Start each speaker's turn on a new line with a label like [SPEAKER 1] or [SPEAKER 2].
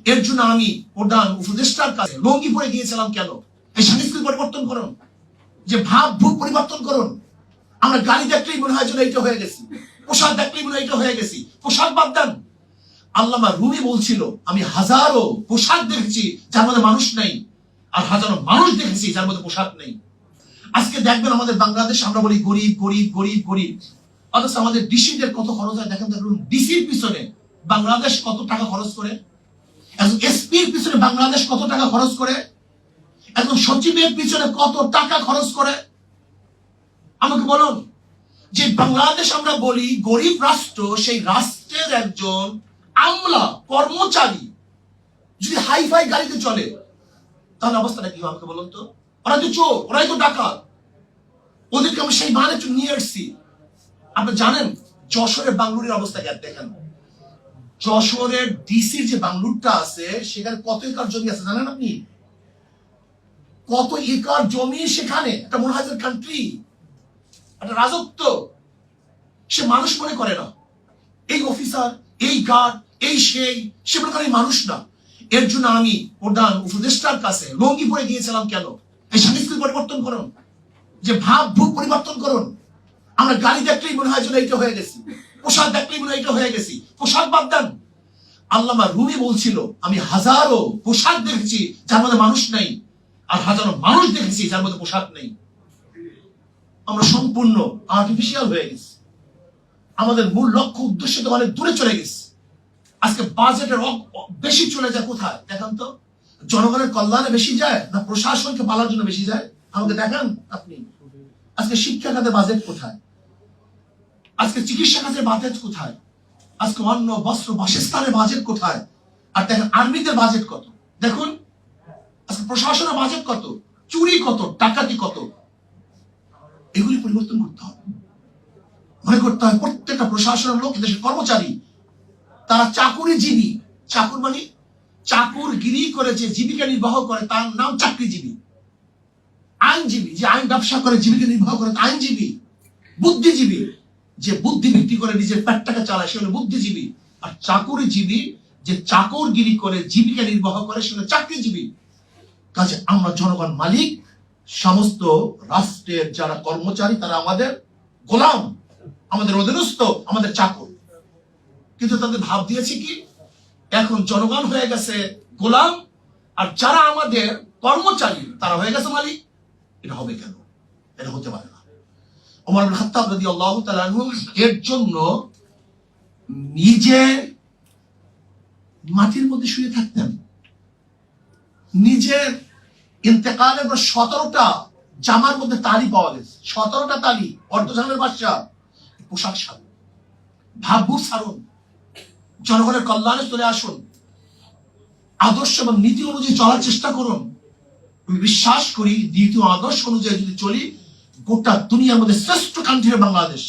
[SPEAKER 1] এর জন্য আমি প্রধান উপদেষ্টার কাছে লঙ্গি পরে গিয়েছিলাম। কেন? এই সংস্কৃতি পরিবর্তন করুন, যে ভাব ভূ পরিবর্তন করুন। আমরা গাড়ি দেখলেই মনে হয় যেন এইটা হয়ে গেছি, পোশাক দেখলেই মনে হয় এইটা হয়ে গেছি। পোশাক বাদ দেন। আল্লামা রুমি বলছিল, আমি হাজারো পোশাক দেখেছি যার মধ্যে মানুষ নেই, আর হাজারো মানুষ দেখেছি যার মধ্যে পোশাক নেই। আজকে দেখবেন আমাদের বাংলাদেশ, আমরা বলি গরিব গরিব গরিব গরিব, অথচ আমাদের ডিসিদের কত খরচ হয় দেখেন। ডিসির পিছনে বাংলাদেশ কত টাকা খরচ করে, একজন এসপির পিছনে বাংলাদেশ কত টাকা খরচ করে, একজন সচিবের পিছনে কত টাকা খরচ করে। আমাকে বলুন, যে বাংলাদেশ আমরা বলি গরিব রাষ্ট্র, সেই রাষ্ট্রের একজন আমলা কর্মচারী যদি হাইফাই গাড়িতে চলে, তাহলে অবস্থাটা কি? আমাকে বলুন তো। ওরা তো চোর, ওরাই তো ডাকাত, ওদেরকে আমরা সেই মানে নিয়ে এসছি। আপনি জানেন যশোরের বাংলুরের অবস্থা দেখেন। যশোরের ডিসির যে বাংলুরটা আছে, সেখানে কত একর জমি আছে জানেন আপনি? কত একর জমি সেখানে, একটা মনে হয় কান্ট্রি, একটা রাজত্ব। সে মানুষ মনে করে না, এই অফিসার, এই গার্ড, এই সেই, সে মনে করে মানুষ না। এর জন্য আমি প্রধান উপদেষ্টার কাছে লঙ্গি পরে গিয়েছিলাম। কেন? এই সংস্কৃতি পরিবর্তন করুন, যে ভাব ভূ পরিবর্তন করুন। আমরা গাড়ি দেখলেই মনে হয় যেন এইটা হয়ে গেছি, পোশাক দেখলেই মনে হয় এইটা হয়ে গেছি। পোশাক বাদ দেন। আল্লামা রুমি বলছিল, আমি হাজারো পোশাক দেখেছি যার মধ্যে মানুষ নেই, আর হাজারো মানুষ দেখেছি যার মধ্যে পোশাক নেই। আমরা সম্পূর্ণ আর্টিফিশিয়াল হয়ে গেছি। আমাদের মূল লক্ষ্য উদ্দেশ্য তো অনেক দূরে চলে গেছে। আজকে বাজেটের বেশি চলে যায় কোথায় দেখান তো? জনগণের কল্যাণে বেশি যায়, না প্রশাসনকে পালার জন্য বেশি যায়? আমাকে দেখান আপনি। আজকে শিক্ষা খাতে বাজেট কোথায়? আজকে চিকিৎসা খাতের বাজেট কোথায়? আজকে অন্ন বস্ত্র বাসস্থানের বাজেট কোথায়? আর দেখেন আর্মিদের বাজেট কত। দেখুন আজকে প্রশাসনের বাজেট কত, চুরি কত, ডাকাতি কত। এগুলি পরিবর্তন করতে হবে। মনে করতে হয় প্রত্যেকটা প্রশাসনের লোক দেশের কর্মচারী, তারা চাকুরিজীবী। চাকুর মানে চাকুরগিরি করে যে জীবিকা নির্বাহ করে তার নাম চাকরিজীবী। আইনজীবী যে আইন ব্যবসা করে জীবিকা নির্বাহ করে আইনজীবী। বুদ্ধিজীবী যে বুদ্ধি বিক্রি করে নিজের পেটটাকে চালায় সে হলো বুদ্ধিজীবী। আর চাকুরিজীবী যে চাকরগিরি করে জীবিকা নির্বাহ করে সে হলো চাকরিজীবী। কাজে আমরা জনগণ মালিক, সমস্ত রাষ্ট্রের যারা কর্মচারী তারা আমাদের গোলাম, আমাদের অধীনস্থ, আমাদের চাকর। কিন্তু তাদের ভাব দিয়েছি কি? এখন জনগণ হয়ে গেছে গোলাম, আর যারা আমাদের কর্মচারী তারা হয়ে গেছে মালিক। এটা হবে কেন? এটা হতে পারে না। ওমর ইবনে খাত্তাব রাদিয়াল্লাহু তাআলা আনহু এর জন্য নিজে মাটির মধ্যে শুয়ে থাকতেন। নিজের ইন্তেকালের পর 17টা জামার মধ্যে তালি পাওয়া গেছে, 17টা তালি। অর্ধজানের বাদশা পোশাক সারুন, ভাবভূ সারুন, জনগণের কল্যাণে চলে আসুন, আদর্শ এবং নীতি অনুযায়ী চলার চেষ্টা করুন। আমি বিশ্বাস করি দ্বিতীয় আদর্শ অনুযায়ী যদি চলি, গোটা দুনিয়ার মধ্যে শ্রেষ্ঠ কান্ট্রি বাংলাদেশ।